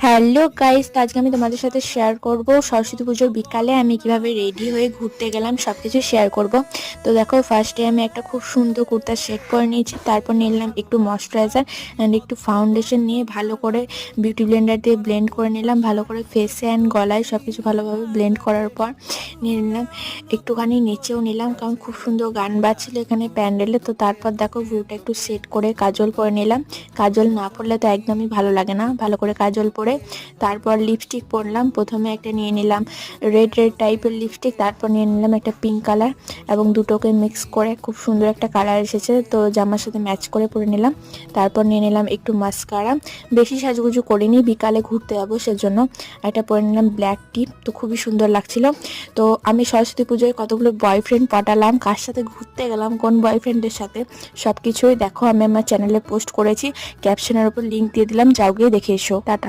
Hello guys, তো আজকে আমি তোমাদের সাথে শেয়ার করব সরস্বতী পুজোর বিকালে আমি কিভাবে রেডি হয়ে ঘুরতে গেলাম, সবকিছু শেয়ার করব। তো দেখো, ফার্স্টে আমি একটা খুব সুন্দর কুর্তা সেট করে নিয়েছি। তারপর নিলাম একটু ময়শ্চারাইজার অ্যান্ড একটু ফাউন্ডেশন নিয়ে ভালো করে বিউটি ব্লেন্ডার দিয়ে ব্লেন্ড করে নিলাম। ভালো করে ফেসে অ্যান্ড গলায় সবকিছু ভালোভাবে ব্লেন্ড করার পর নিয়ে নিলাম একটুখানি নিচেও নিলাম, কারণ খুব সুন্দর গান বাজছিল এখানে প্যান্ডেলে। তো তারপর দেখো ভিউটা একটু সেট করে কাজল করে নিলাম। কাজল না পরলে তো একদমই ভালো লাগে না। ভালো করে কাজল পরে তারপর লিপস্টিক পরলাম। প্রথমে একটা নিয়ে নিলাম রেড রেড টাইপের লিপস্টিক, তারপর নিয়ে নিলাম একটা পিঙ্ক কালার এবং দুটোকে মিক্স করে খুব সুন্দর একটা কালার এসেছে, তো জামার সাথে ম্যাচ করে পরে নিলাম। তারপর নিয়ে নিলাম একটু মাস্কারা। বেশি সাজুগুজু করিনি, বিকালে ঘুরতে যাবো সেজন্য। একটা পরে নিলাম ব্ল্যাক টিপ, তো খুবই সুন্দর লাগছিল। তো আমি সরস্বতী পুজোয় কতগুলো বয়ফ্রেন্ড পটালাম, কার সাথে ঘুরতে গেলাম, কোন বয়ফ্রেন্ডের সাথে, সব কিছুই দেখো আমি আমার চ্যানেলে পোস্ট করেছি। ক্যাপশনের উপর লিঙ্ক দিয়ে দিলাম, যাও গিয়ে দেখে এসো। টাটা।